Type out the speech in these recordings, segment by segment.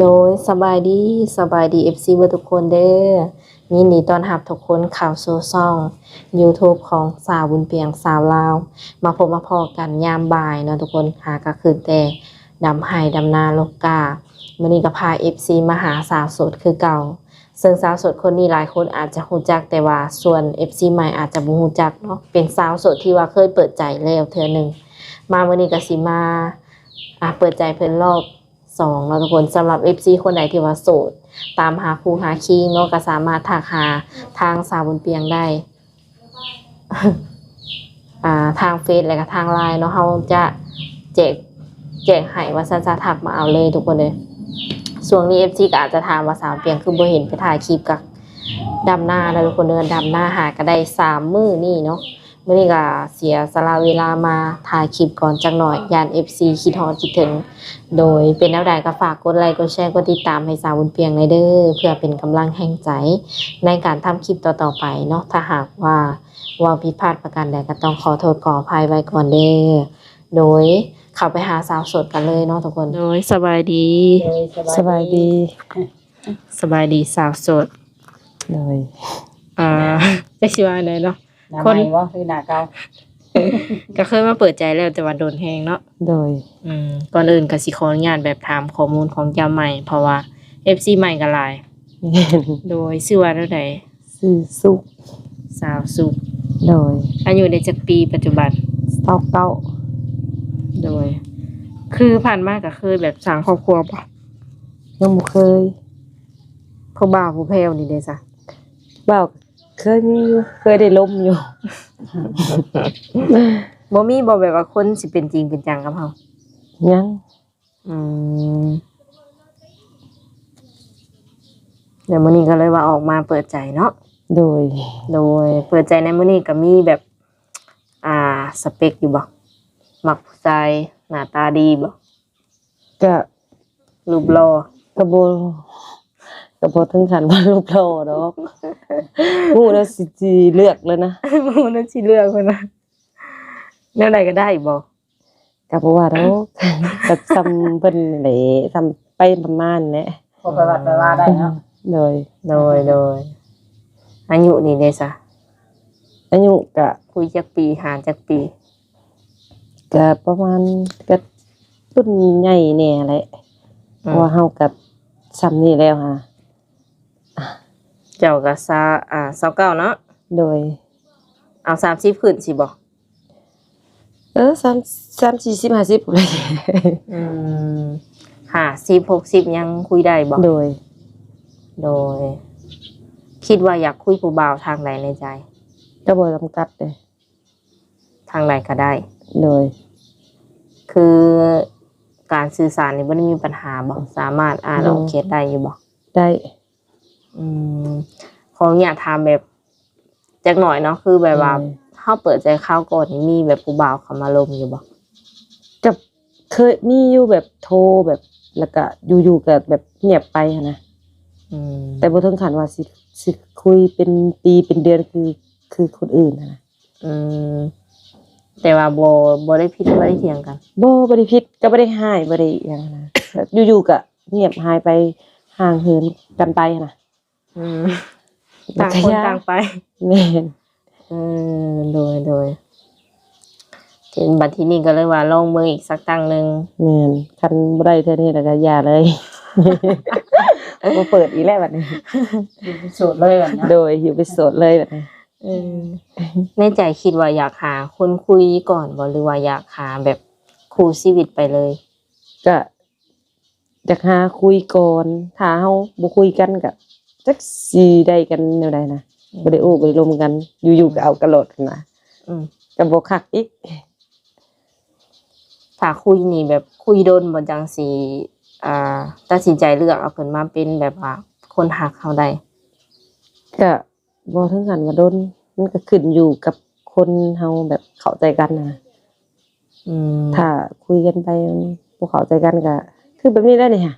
โดยสบายดี FC เบิดทุกคนเด้อยินดีต้อนรับทุกคนเข้าสู่ช่อง YouTube ของสาวบุญเปียงสาวลาวมาพบมาพอกันยามบ่ายเนาะทุกคนหาก็คือแต่ดำไห้ดำนาโลกามื้อนี้ก็พา FC มาหาสาวโสดคือเก่าซึ่งสาวโสดคนนี้หลายคนอาจจะรู้จักแต่ว่าส่วน FC ใหม่อาจจะบ่รู้จักเนาะเป็นสาวโสดที่ว่าเคยเปิดใจแล้วเทื่อนึงมามื้อนี้ก็สิมาเปิดใจเพิ่นรอบ2เนาะทุกคนสำหรับ FC คนไหนที่ว่าโสดตามหาคู่หาคิงเนาะก็สามารถทักหาทางสาวบุญเปียงได้ ทางเฟซและก็ทางไลน์เนาะเฮาจะแจกให้ว่าซั่นจะทักมาเอาเลยทุกคนเลยช่วงนี้ FC ก็อาจจะถามว่าสาวเปียงคือบ่เห็นไปถ่ายคลิปกับดำนาแล้วทุกคนเดินดำนาหาก็ได้3มื้อนี่เนาะมื้อนี้ก็เสียสละเวลามาถ่ายคลิปก่อนจักหน่อยย่าน FC คิดฮอดคิดถึงโดยเป็นแนวใดก็ฝากกดไลค์กดแชร์กดติดตามให้สาวบุญเปียงหน่อยเด้อเพื่อเป็นกำลังแห่งใจในการทำคลิปต่อๆไปเนาะถ้าหากว่าผิดพลาดประการใดก็ต้องขอโทษขออภัยไว้ก่อนเด้อโดยเข้าไปหาสาวโสดกันเลยเนาะทุกคนโดยสบายดีสบายดีสาวโสดเลยจะสิว่าได้เนาะคนว่าคือหน้าเก่า ก็เคยมาเปิดใจแล้วแต่ว่าโดนแฮงเนาะโดยก่อนอื่นก็สิขออนุญาตแบบถามข้อมูลของเจ้าใหม่เพราะว่า FC ใหม่ก็หลายโดยชื่อว่าเท่าใดชื่อสุขสาวสุขโดยอายุได้จักปีปัจจุบัน29โดยคือผ่านมาก็เคยแบบสร้างครอบครัวบ่ยังบ่เคยผู้บ่าวผู้แพ้วนี่เด้ซะบ่าวเคยมีอยู่เคยได้ล้มอยู่ บ่มีบ่แบบว่าคนสิเป็นจริงเป็นจังกับเฮายังเดี๋ยวมื้อนี้ก็เลยว่าออกมาเปิดใจเนาะโดยเปิดใจในมื้อนี้ก็มีแบบสเปคอยู่บ่มักผู้ชายหน้าตาดีบ่ก็รูปหล่อก็บ่ถึงขั้นว่ารูปหล่อดอกฮู้แล้วสิเลือกแล้วนะฮู้แล้วสิเลือกเพิ่นน่ะแนวใดก็ได้บ่ก็บ่ว่าดอกก็ซ้ำเพิ่นแหละซ้ำไปประมาณแหละพอไปวัดไปว่าได้เนาะโดยอายุนี่เด้ซะอายุก็คุยจักปีห่างจักปีก็ประมาณก็รุ่นใหญ่แน่แหละเพราะว่าเฮาก็ซ้ำนี่แล้วค่ะเจ้าก็29เนาะโดยเอา30ขึ้นสิบ่30 40 50เลย50 60ยังคุยได้บ่โดยคิดว่าอยากคุยผู้บ่าวทางใดในใจก็บ่จำกัดเด้ทางใดก็ได้โดยคือการสื่อสารนี่บ่ได้มีปัญหาบ่สามารถอ่านออกเขียนได้อยู่บ่ได้ขออนุญาตถามแบบจักหน่อยเนาะคือแบบว่าเฮาเปิดใจเข้าก่อนนี่มีแบบผู้บ่าวเข้ามาลมอยู่บ่จะเคยมีอยู่แบบโทรแบบแล้วก็อยู่ๆก็แบบเงียบไปหั่นนะแต่บ่ถึงขั้นว่าสิคุยเป็นปีเป็นเดือนคือคนอื่นนะแต่ว่าบ่ได้ผิดบ่ได้เถียงกันบ่ได้ผิดก็บ่ได้ห้ายบ่ได้หยังนะอยู่ๆก็เงียบหายไปห่างเหินกันไปนะต่างคนต่างไปแม่นโดยเห็นบัดทีนี้ก็เลยว่าลองเบิ่งอีกสักตั้งนึงแม่นคันบ่ได้เท่านี้แล้วก็อย่าเลยบ่เปิดอีกแล้วบัดนี้อยู่ไปโสดเลยบัดนี้โดยอยู่ไปโสดเลยบัดนี้ในใจคิดว่าอยากหาคนคุยก่อนบ่หรือว่าอยากหาแบบคู่ชีวิตไปเลยก็อยากหาคุยก่อนถ้าเฮาบ่คุยกันก็จักสิได้กันแนวใดนะบ่ได้โอ้บ่ได้ลมกันอยู่ๆก็เอากระโลดขึ้นมาก็บ่คักอีกถ้าคุยนี่แบบคุยโดนบ่จังสิตัดสินใจเลือกเอาเพิ่นมาเป็นแบบว่าคนฮักเฮาได้ก็บ่ถึงขั้นว่าโดนมันก็ขึ้นอยู่กับคนเฮาแบบเข้าใจกันนะถ้าคุยกันไปบ่เข้าใจกันก็คือแบบนี้ได้นี่ค่ะ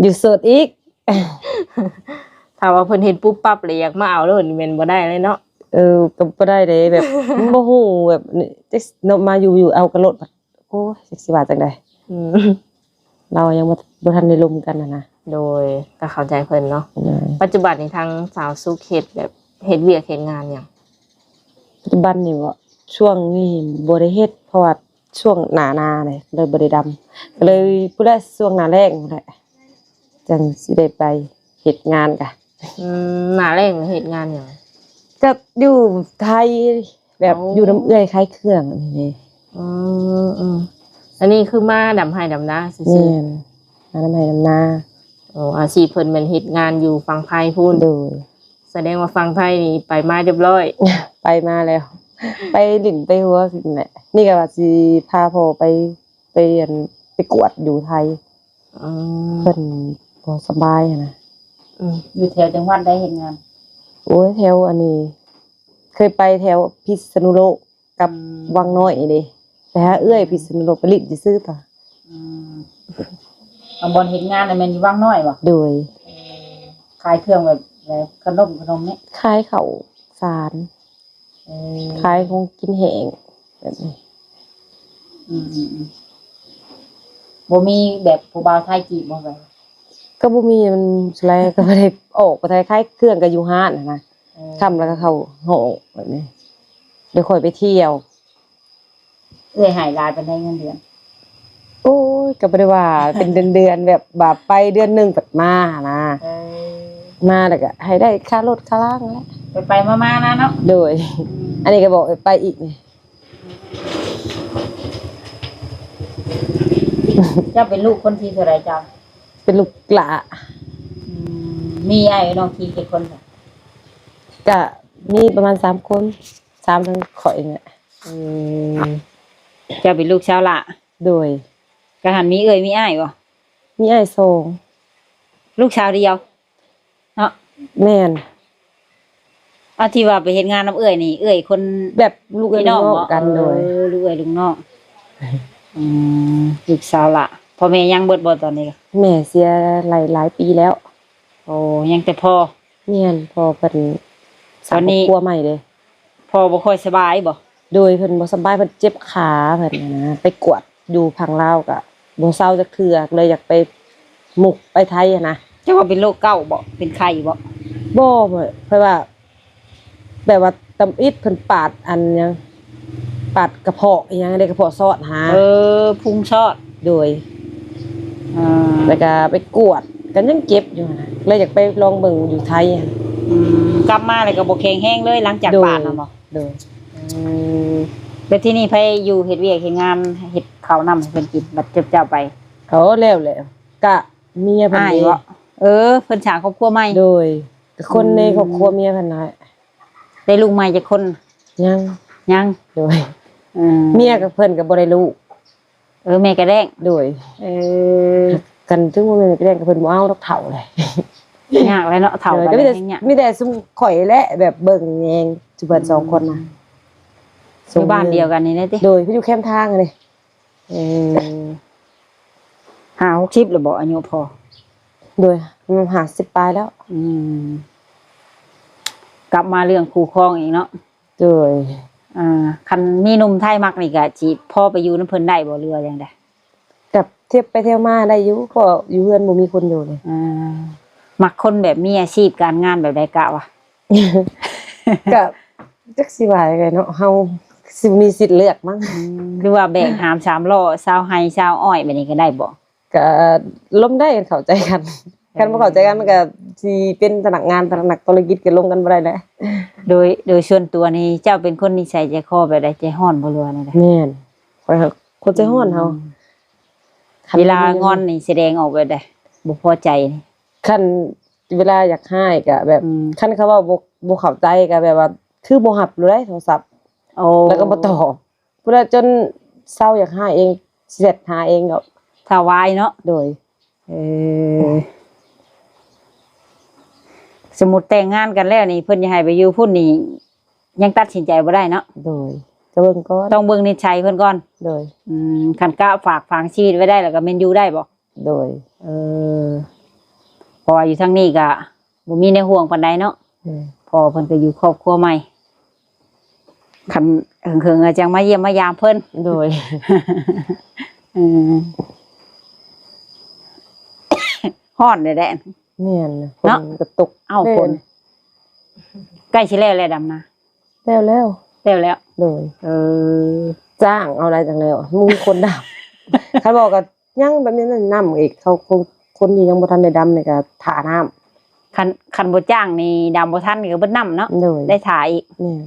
อยู่โสดอีกถ้าว่าเพิ่นเห็นปุ๊บปั๊บเลยอยากมาเอาเลยนี่แม่นบ่ได้เลยเนาะก็บ่ได้เลยแบบบ่ฮู้แบบจักมาอยู่เอากระโลดโอ้ยจักสิว่าจังได๋เรายังบ่ บ่ทันได้ลมกันนะ โดยก็เข้าใจเพิ่นเนาะ เลย ปัจจุบันนี้ทางสาวสุขเฮ็ดแบบเฮ็ดเวียกเฮ็ดงานหยัง ปัจจุบันนี่ว่าช่วงนี้บ่ได้เฮ็ดเพราะว่าช่วงหน้านาเลยเลยบ่ได้ดำก็เลยผู้ได้ช่วงหน้าแล้งนั่นแหละจังสิได้ไปเฮ็ดงานกะ หน้าแรงเฮ็ดงานหยัง ก็อยู่ไทยแบบ อ๋อ อยู่น้ำเอื้อยคล้ายเครื่องนี่ อืมอันนี้คือมาดำไห้ดำนาซื่ แม่ อน มาทำไมน้ำนา ๆอาชีพเพิ่นแม่นเฮ็ดงานอยู่ฝั่งไทยพูน โดย แสดงว่าฝั่งไทยนี่ไปมาเรียบร้อย ไปมาแล้ว ไปหลินไปหัวสิแหละนี่ก็ว่าสิพาพ่อไปเรียนไปกวดอยู่ไทย อืม เพิ่นบ่สบายอะนะ อยู่แถวจังหวัดได้เห็นงาน โอ้ยแถวอันนี้ เคยไปแถวพิษณุโลกกับวังน้อยเด้ไปหาเอื้อยพิษณุโลกไปลิ้นซื่อๆต่อ เอาบอลเห็นงานน่ะแม่นอยู่ว่างน้อยบ่ โดย ขายเครื่องแบบขนมเนี่ย คล้ายเขาวสาร คล้ายของกินแห้งแบบนี้ บ่มีแบบผู้บ่าวไทยจีบบ่ไป ก็บ่มีมันแลก็บ่ได้ออกไปไทยคล้ายเครื่องก็อยู่ห้านนะค่ำแล้วก็เข้าห้องแบบนี้เดี๋ยวค่อยไปเที่ยว หายลายเป็นได้เงินเดือน โอ้ยก็บ่ได้ว่า เป็นเดือนๆแบบไปเดือนหนึงแบบมานะมาแล้วก็ให้ได้ค่ารถค่าล่างแหละ ไปมาๆนะเนาะ โดย อันนี้ก็บอกไปอีกนี่ เจ้าเป็นลูกคนที่เท่าไหร่จ้า เป็นลูกหลา มีไอ้น้องทีกี่คนค่ะ ก็มีประมาณ3คน3ทั้งข่อยเนี่ย เจ้าเป็นลูกชาวละ โดย กะหันมีเอ่ยมีอ้ายบ่ มีอ้ายโซง ลูกชาวเดียวเนาะ แม่น เอาที่ว่าไปเฮ็ดงานนํเอ่ยนี่เอ่ยคน แบบลูกเอ้ย พี่น้อง น้อง บ่ กันโดย ลูกเอ่ยลูกน้องลูกสาวละพ่อแม่ยังเบิดบ่ตอนนี้ก็ แม่เสียหลายปีแล้ว โอ้ยังแต่พ่อ แม่นพอเพิ่นสร้า ตอง นนี้ ครอบครัวใหม่เด้ พ่อบ่ค่อยสบายบ่ โดยเพิ่นบ่สบายเพิ่นเจ็บขาเพิ่นน่ะนะไปกวดอยู่พังลาวก็บ่เซาจักเทื่อเลยอยากไปมุกไปไทยอะนะ เจ้าว่าเป็นโรคเก้าบ่เป็นไข้บ่ บ่เพราะว่าแบบว่าตำอิดเพิ่นปาดอันหยังปาดกระเพาะอิหยังได้กระเพาะซอดหา พุงชอด โดยแล้วก็ไปกวดกันยังเจ็บอยู่นะเลยอยากไปลองเบิ่งอยู่ไทยอะ กลับมาแล้วก็บ่แข็งแรงเลยหลังจากปาดน่ะบ่ โดย แล้วที่นี่ไผอยู่เฮ็ดเวียกเฮ็ดงานเฮ็ดข้าวนำให้เพิ่นกินบัดเจ้าไป เขาแล้วกะเมียเพิ่น อ้าย นี่ บ่เพิ่นสร้างครอบครัวใหม่ โดยคนในครอบครัวเมียเพิ่นน่ะ ได้ลูกใหม่จักคน ยัง ยัง โดย อืม เมียกับเพิ่นก็บ่ได้ลูก แม่ก็แดง โดยกันถึงว่าแม่ก็ได้กับเพิ่นบ่เอาดอกเฒ่าเลย ยากแล้วเนาะเฒ่า โดย กั ก็ น มีแต่ อย่างเงี้ย มีแต่ซุมข่อยแหละแบบเบิ่งแยงจุเพิ่น2คนน่ะ อยู่บ้านเดียวกันนี่แหละติ โดยพี่อยู่แคมป์ทางเลย 50-60แล้วบ่อายุพอ โดยมัน50ปลายแล้ว กลับมาเรื่องคู่ครองอีกเนาะ โดย คันมีหนุ่มไทยมักนี่ก็สิพ่อไปอยู่นำเพิ่นได้บ่เรือจังได๋ กับเทียบไปเที่ยวมาได้อยู่ก็อยู่เฮือนบ่มีคนอยู่เลย มักคนแบบมีอาชีพการงานแบบใดกะวะ ก็จักสิว่าจังไดเนาะเฮาสิมีสิทธิ์เลือกมั้ง หรือว่าแบกหาม3ล้อชาวไร่ชาวอ้อยแบบนี้ก็ได้บ่ ก็ล้มได้กันเข้าใจกันคันบ่เข้าใจกันมันก็สิเป็นพนักงานพนักธุรกิจก็ลงกันบ่ได้แหละ โดยส่วนตัวนี่เจ้าเป็นคนนิสัยใจคอแบบใดใจร้อนบ่เรือนี่แหละ แม่นข่อยคนใจร้อนเฮา เวลางอนนี่แสดงออกแบบใดบ่พอใจนี่ คันเวลาอยากให้ก็แบบ คันเขาเว้าบ่เข้าใจก็แบบว่าคือบ่รับเลยโทรศัพท์ โอ้ แล้วก็บ่ตอบพุ่นน่ะจนเศร้าอยากให้เองเสร็จหาเองก็ ถ้าวายเนาะ โดย สมมุติแต่งงานกันแล้วนี่เพิ่นจะให้ไปอยู่พุ่นนี่ยังตัดสินใจบ่ได้เนาะ โดยจะเบิ่งก่อน ต้องเบิ่งนิสัยเพิ่นก่อน โดย คันกะฝากฝังชีวิตไว้ได้แล้วก็แม่นอยู่ได้บ่ โดย เพราะว่าอยู่ทางนี้ก็บ่มีในห่วงปานใดเนาะ พอเพิ่นก็อยู่ครอบครัวใหม่คันเฮิงๆจังมาเยี่ยมมายามเพิ่น โดย ฮ้อนแดด แม่นนะฝ เนาะ นก็ตก เอ้าฝนใกล้สิแล้วดำนา แล้วแล้ว แล้ว โดย เออ จ้างเอาอะไรจังแล้วมึงคนดำ เขาบอกก็ยังแบบนี้นั่นน้ำอีกเขาคนที่ยังบ่ทันได้ดำนี่ก็ถาน้ำ คันบ่จ้างนี่ดำบ่ทันก็เบิดน้ำเนาะ โดย ได้ถ่ายอีก แม่น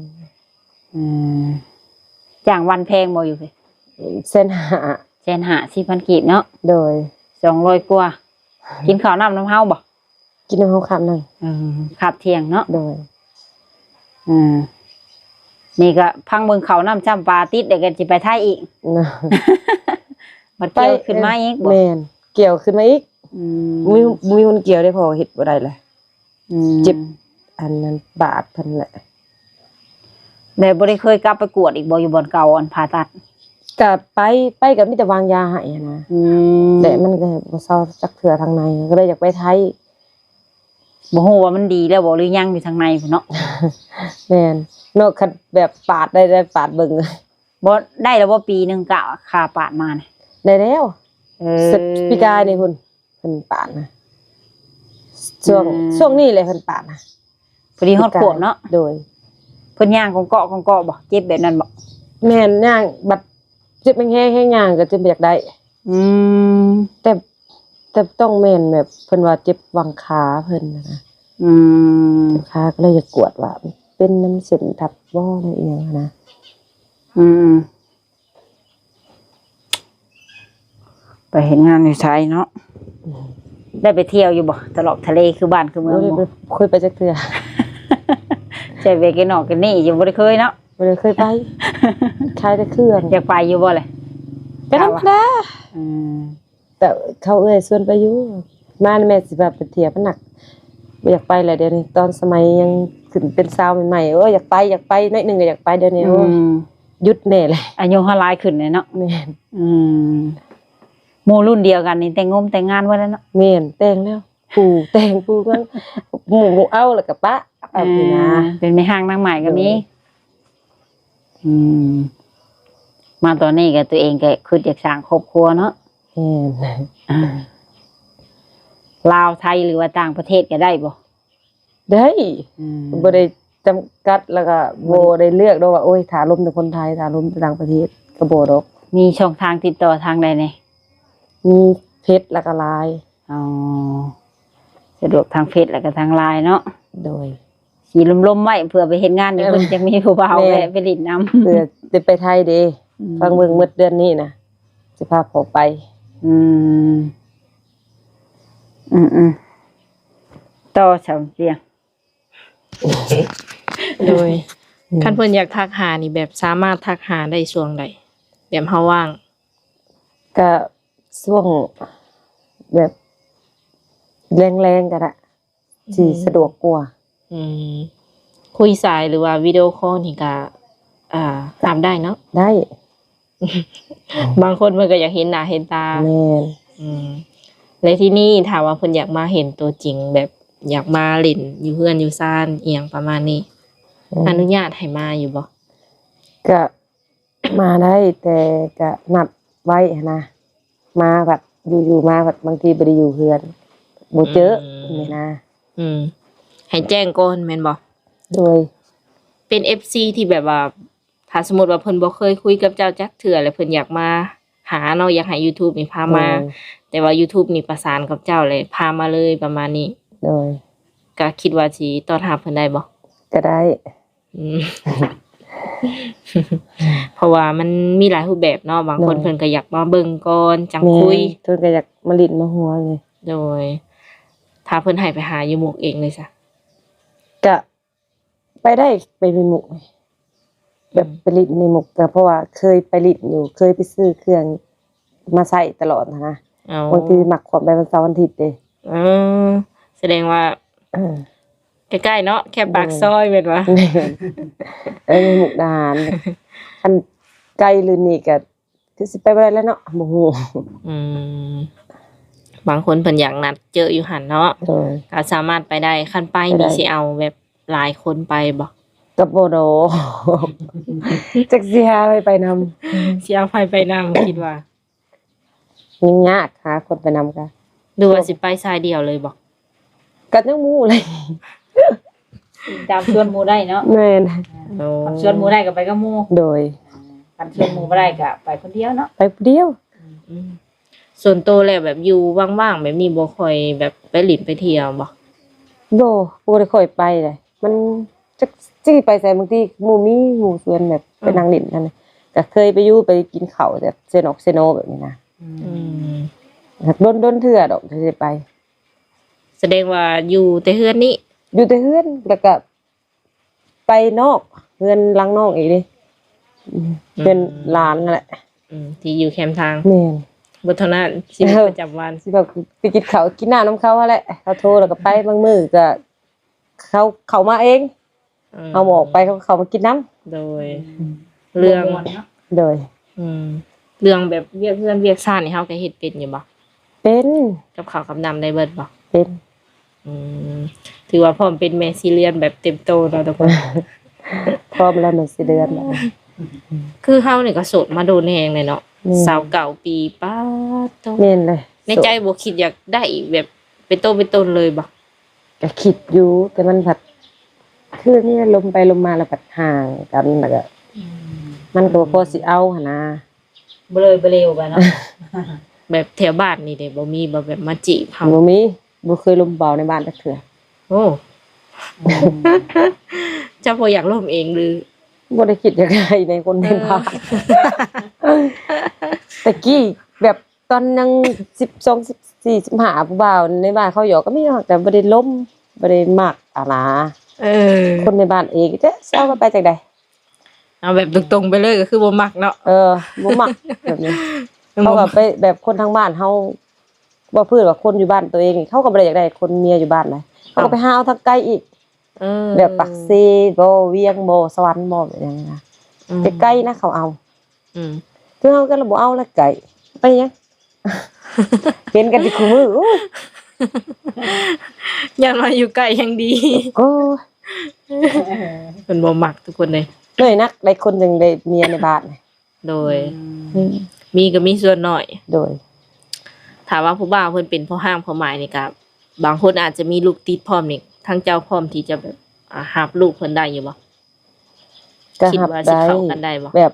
อืมจ้างวันแพงบ่อยู่พี่ เส้นหา 150,000กีบเนาะ โดย 200กว่ากินข้าวน้ำเฮาบ่ กินน้ำเขาขับนั่ง ขับเที่ยงเนาะ โดย นี่ก็พังเบิ่งเขาน้ำจ้ำปลาติดเดี๋ยวกันสิไปไทยอีก นะ บัดเกี่ยวขึ้นมาอีกบ่ แม่นเกี่ยวขึ้นมาอีก อื มีคนเกี่ยวได้พอเฮ็ดบ่ได้เลย ม เจ็บ อันนั้นบาดเพิ่นแหละ แต่บ่ได้เคยกลับไปกวดอีกบ่อยู่บ่อนเก่าอันผ่าตัด ก็ไปก็มีแต่วางยาให้นะ แต่มันก็บ่เซาจักเทื่อทางในก็เลยอยากไปไทย บ่ฮู้ว่ามันดีแล้วบ่หรือยังอยู่ทางในพุ่นเนาะ แม่นนอกคันแบบปาดได้ปาดเบิ่ง บ่ได้แล้วบ่ปีหนึงกะค่าปาดมาเนี่ย ได้แล้ว อ ปีกายนี่คุณเพิ่นปาดนะช่วงนี้เลยเพิ่นปาดนะ พอดีฮอดขวบเนาะ โดย เพิ่นย่างของเกาะบ่เจ็บแบบนั้นบ่ แม่นย่างบัดเจ็บแห้งๆย่างก็จะอยากได้ อืม แต่ต้องแม่นแบบเพิ่นว่าเจ็บวางขาเพิ่นนะ อืม ขาก็เลยอยากกวดว่าเป็นน้ำเส้นทับบ่ออีหยังนะ อืมไปเห็นงานอยู่ไทยเนาะได้ไปเที่ยวอยู่บ่ตลอดทะเลคือบ้านคือเมือง บ่ได้ บ่ เคยไปจักเทื่อ ใช่เวกนอกกันนี่ยังบ่ได้เคยเนาะ บ่ได้เคยไปขายแต่เครื่อง อยากไปอยู่บ่เลย ไปนำนะ อืม แต่เขาเอ้ยชวนไปอยู่มานี่แม่สิแบบไปเที่ยวมันหนักบ่อยากไปแหละเดี๋ยวนี้ตอนสมัยยังขึ้นเป็นสาวใหม่ๆโอ้ยอยากไปน้อยหนึงก็อยากไปเดี๋ยวนี้โอ้ยหยุดแน่เลย อายุเฮาหลายขึ้นเลยเนาะ แม่น หมู่รุ่นเดียวกันนี่แต่งงานไว้แล้วเนาะ แม่นแต่งแล้วปู่แต่งปู่กันหมู่เอาแล้วก็ปะเอาไปนะ เป็นแม่ห้างนางใหม่ก็มีมาตอนนี้ก็ตัวเองก็คืออยากสร้างครอบครัวเนาะ แม่น ลาวไทยหรือว่าต่างประเทศก็ได้บ่ ได้บ่ได้จำกัดแล้วก็บ่ได้เลือกดอกว่าโอ้ยถ้าลมแต่คนไทยถ้าลมแต่ต่างประเทศก็บ่ดอก มีช่องทางติดต่อทางใดเนี่ย มีเพชรแล้วก็ลาย อ๋อสะดวกทางเฟซแล้วก็ทางไลน์เนาะ โดย สีลมๆไว้เผื่อไปเฮ็ดงานอยู่เพิ่นจังมีผู้บ่าว แม่ แวะไปลิ้นน้ำ เพื่อจะไปไทยเด้ฟังเบิ่งหมดเดือนนี้นะสิพาพ่อไป อืมต่อสาวเสียง โดยคันเพิ่นอยากทักหานี่แบบสามารถทักหาได้ช่วงใดแบบเฮาว่าง ก็ช่วงแบบแรงๆก็ได้สิสะดวกกว่า อืมคุยสายหรือว่าวิดีโอคอลนี่ก็ตามได้เนาะ ได้ บางคนเพิ่นก็อยากเห็นหน้าเห็นตา แม่น และที่นี่ถามว่าเพิ่นอยากมาเห็นตัวจริงแบบอยากมาเล่นอยู่เฮือนอยู่ซ่านเอียงประมาณนี้ อนุญาตให้มาอยู่บ่ ก็มาได้แต่ก็นัดไว้นะมาแบบอยู่ๆมาแบบบางทีบ่ได้อยู่เฮือนบ่เจอนี่นะ ให้แจ้งก่อนแม่นบ่ โดย เป็น FC ที่แบบว่าถ้าสมมุติว่าเพิ่นบ่เคยคุยกับเจ้าจักเทื่อแล้วเพิ่นอยากมาหาเนาะอยากให้ YouTube นี่พามา แต่ว่า YouTube นี่ประสานกับเจ้าเลยพามาเลยประมาณนี้ โดย ก็คิดว่าสิต้อนรับเพิ่นได้บ่ ก็ได้ เพราะว่ามันมีหลายรูปแบบเนาะบางคนเพิ่นก็อยากมาเบิ่งก่อนจังคุย เพิ่นก็อยากมาลิ้นมาหัวไง โดยถ้าเพิ่นให้ไปหาอยู่หมกเองเลยซะ ก็ไปได้ไปในหมุกแบบไปลิ้นในหมุกก็เพราะว่าเคยไปลิ้นอยู่เคยไปซื้อเครื่องมาใส่ตลอดนะ บางทีมักขอมไปวันเสาร์วันอาทิตย์เด้ แสดงว่าใกล้ๆเนาะแค่ปากซอยแม่นว่า ในหมุกดาหารคันไกลลือนี่ก็คือสิไปบ่ได้แล้วเนาะบ่ฮู้ บางคนเพิ่นอยากนัดเจออยู่หั่นเนาะ โดย ก็สามารถไปได้คันไป ไปได้ นี่สิเอาแบบหลายคนไปบ่ ก็บ่ดอกจักสิหาไปนำ สิเอาไปนำคิดว่า ยิ่งยากหาคนไปนำก็ ดูว่าสิไปสายเดียวเลยบ่ กันยังหมู่เลย ตามชวนหมู่ได้เนาะ แม่น โอ้ คันชวนหมู่ได้ก็ไปกับหมู่ โดย คันชวนหมู่บ่ได้ก็ไปคนเดียวเนาะ ไปผู้เดียว อืมส่วนตัวแล้วแบบอยู่ว่างๆแบบนี้บ่ค่อยแบบไปหลินไปเที่ยวบ่ บ่ได้ค่อยไปเลยมันจักสิไปไสบางทีหมู่มีหมู่ชวนแบบไปนั่งเล่นกันน่ะก็เคยไปอยู่ไปกินข้าวแบบเซนอกเซโนแบบนี้นะ อืม โดนเทื่อดอกจะไป แสดงว่าอยู่แต่เฮือนนี้ อยู่แต่เฮือนแล้วก็ไปนอกเฮือนหลังนอกอีกดิเป็นหลานนั่นแหละ ที่อยู่แคมป์ทาง แม่น บ่เท่านั้นชีวิตประจำวัน สิแบบไปกินข้าวกินน้ำน้ำเขาหั่นแหละเขาโทรแล้วก็ไปบางมื้อก็เขามาเองเอาหมออกไปเขามากินน้ำ โดย เรื่อง ม่วนเนาะ โดย เรื่องแบบเวียกเพื่อนเวียกซ่านนี่เฮาก็เฮ็ดเป็นอยู่บ่ เป็น กับข้าวกับน้ำได้เบิดบ่ เป็น อืมถือว่าพร้อมเป็นแม่ซีเรียนแบบเต็มโตแล้วทุกคน พร้อมแล้วมันสิเดือนแล้ว คือเฮานี่ก็โสดมาโดนแฮงเลยเนาะ อืม สาวเก่าปีป้าดโต แม่นเลย ในใจบ่คิดอยากได้แบบเป็นโตเป็นตนเลยบ่ ก็คิดอยู่แต่มันผัดคือนี่ลมไปลมมาแล้วผัดห่างกันแล้วก็มันก็บ่พอสิเอาหั่นนะ บ่เลยบ่เร็วไปเนาะ แบบแถวบ้านนี่เด้บ่มีบ่แบบมาจีบเฮา บ่มีบ่เคยลมเบาในบ้านจักเทื่อ โอ้เจ้าบ่อยากร่วมเองหรือ บ่ได้คิดอยากได้ในคนในบ้านตะกี้แบบตอนยัง12 14 15ผู้บ่าวในบ้านเขาหยอกก็มีหรอกแต่บ่ได้ล้มบ่ได้มักอะนะ เออ คนในบ้านเองเด้เช้ากันไปจังได๋ เอาแบบตรงๆไปเลยก็คือบ่มักเนาะ บ่มักแบบนี้เขาก็ไปแบบคนทางบ้านเฮาบ่พูดว่าคนอยู่บ้านตัวเองนี่เขาก็บ่ได้อยากได้คนเมียอยู่บ้านนะเขาก็ไปหาเอาทางไกลอีก แบบปักเซบ่เวียงบ่สวรรค์บ่แบบนี้นะใกล้ๆนะเขาเอา อืม คือเฮาก็เลยบ่เอาแล้วไกลไปหยัง เห็นกันที่คู่มือโอ้ย ยันมาอยู่ใกล้ยังดี โอ้ย เพิ่นบ่มักทุกคนเลย เลยนักได้คนหนึงได้เมียในบ้านนี่ โดย มีก็มีส่วนน้อย โดย ถามว่าผู้บ่าวเพิ่นเป็นพ่อห้างพ่อหมายนี่ก็บางคนอาจจะมีลูกติดพร้อมนี่ทั้งเจ้าพร้อมที่จะแบบรับลูกเพิ่นได้อยู่บ่ ก็ คิด รับ ว่าสิ ได้ เข้ากันได้บ่ แบบ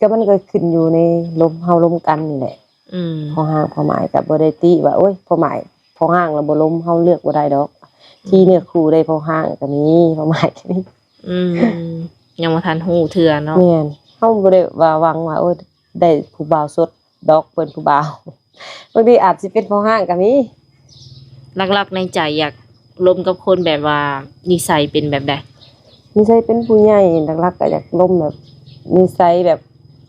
ก็มันก็ขึ้นอยู่ในลมเฮาลมกันนี่แหละ อืม พอห้างพอหมายก็บ่ได้ติว่าโอ้ยพอหมายพอห้างแล้วบ่ลมเฮาเลือกบ่ได้ดอก ที่เนื้อคู่ได้พอห้างก็มีพอหมายก็มี อืมยังบ่ทันฮู้เทื่อเนาะ แม่นเฮาบ่ได้ว่าหวังว่าโอ้ยได้ผู้บ่าวสดดอกเพิ่นผู้บ่าว บางทีอาจสิเป็นพอห้างก็มี หลักๆในใจอยากลมกับคนแบบว่านิสัยเป็นแบบใด นิสัยเป็นผู้ใหญ่หลักๆก็อยากลมแบบนิสัยแบบ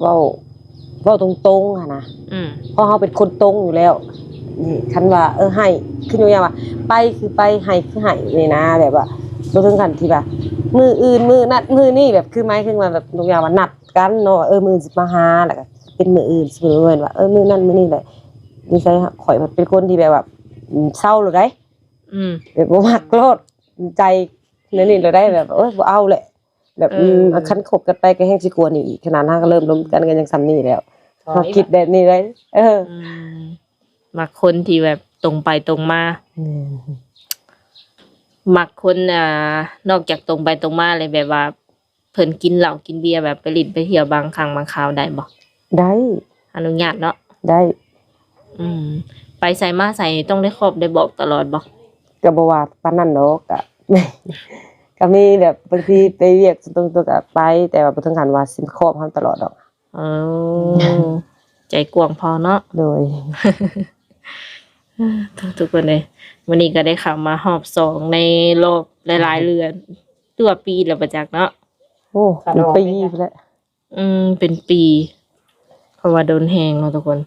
เว้าตรงๆอะนะ อืม เพราะเฮาเป็นคนตรงอยู่แล้วนี่คันว่าให้คืออยู่อย่างว่าไปคือไปให้คือให้นี่นะแบบว่าบ่ถึงขั้นที่ว่ามื้ออื่นมื้อนัดมื้อนี้แบบคือหมายถึงว่าแบบทุกอย่างว่านัดกันเนาะมื้อสิมาหาแล้วก็เป็นมื้ออื่นสิเหมือนว่ามื้อนั้นมื้อนี้แหละนิสัยข่อยมันเป็นคนที่แบบว่าเศร้าเลยได้ อืม แบบบ่มักโลดใจนั่นนี่เลยได้แบบโอ๊ยบ่เอาแหละแบบคันคบกันไปก็แฮงสิกลัวนี่อีกขนาดนั้นก็เริ่มล้มกันยังซ้ำนี่แล้วเขาคิดแบบนี้เลยอืมมักคนที่แบบตรงไปตรงมา มักคนนอกจากตรงไปตรงมาเลยแบบว่า เพิ่นกินเหล้ากินเบียร์แบบไปลิ้นไปเที่ยวบางครั้งบางคราวได้บ่ ได้ อนุญาตเนาะ ได้ อืม ไปใส่มาใส่ต้องได้ครอบได้บอกตลอดบ่ ก็บ่ว่าปานนั้นดอกก็ ก็มีแบบบางทีไปเวียกตรงตัวก็ไป แต่ว่าบ่ถึงขั้นว่าสิครอบเฮาตลอดดอก เออใจกว้างพอเนาะ โดย ทุกคนเลยวันนี้ก็ได้ข่าวมาหอบสองในโลกหลายๆเรือนตัวปีแล้วประจักษ์เนาะ โอ้เป็นปีไปแล้ว เป็นปี เพราะว่าโดนแหงเนาะทุกคน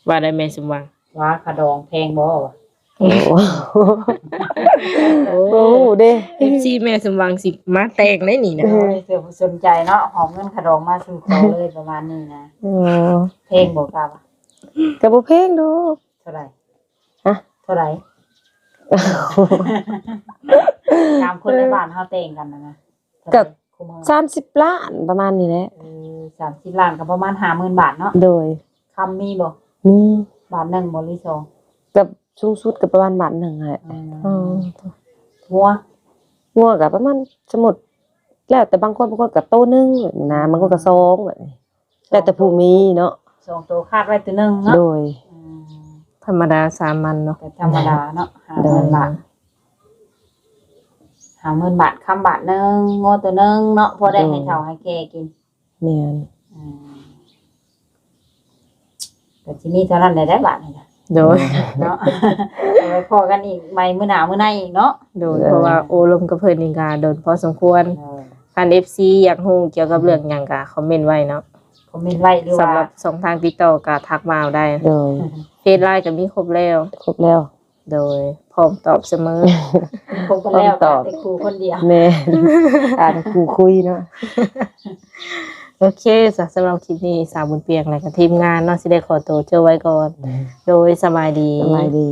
ว่าได้แม่สมหวัง ว่าขะดองแพงบ่วะ โอ้ โอ้ โอ้เด้ FC แม่สมหวังสิมาแต่งได้นี่นะ เสือสนใจเนาะหอมเงินขะดองมาสู่เขาเลยประมาณนี้นะ อ๋อ เพลงบ่กล้าบ่ ก็บ่เพลงดอก เท่าไหร่ ฮะ เท่าไหร่ตามคนในบ้านเฮาแต่งกันนะเท่าไหร่คุมื้อ 30 ล้านประมาณนี้แหละ 30 ล้านก็ประมาณ 50,000 บาทเนาะ โดย คำมีบ่ มี บาทหนึ่งบ่หรือสอง กับสูงสุดก็ประมาณบาทหนึงแหละ อืม งัว งัวก็ประมาณสมมุติแล้วแต่บางคนก็โตหนึงแบบนี้นะบางคนก็สองแบบนี้แล้วแต่ผู้มีเนาะ สองตัวคาดไว้ตัวหนึงเนาะ โดย อืม ธรรมดาสามัญเนาะ ก็ธรรมดาเนาะ50,000 บาท50,000 บาทคำบาทหนึงงัวตัวหนึงเนาะพอได้ให้เฒ่าให้แก่กิน แม่น อืมก็สิมีเท่านั้นได้บาทนี่นะ โดย เนาะ เอาไว้พอกันอีกใหม่มื้อหน้ามื้อในอีกเนาะ โดยเพราะว่าโอ้ลมกับเพิ่นนี่ก็โดนพอสมควรคัน FC อยากฮู้เกี่ยวกับเรื่องหยังก็คอมเมนต์ไว้เนาะ คอมเมนต์ไว้หรือ สำ ว่า หรับช่องทางติดต่อก็ทักมาเอาได้ โดย เฟซไลน์ก็มีครบแล้ว ครบแล้ว โดยพร้อมตอบเสมอ คบกันแล้ว ตอบ แต่ครูคนเดียว แม่ อ่านครูคุยเนาะ โอเคสำหรับคลิปนี้สาวบุญเปียงและกับทีมงานเนาะสิได้ขอตัวเจอไว้ก่อน โดยสบายดี สบายดี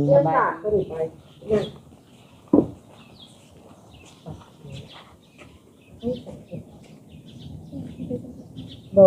โด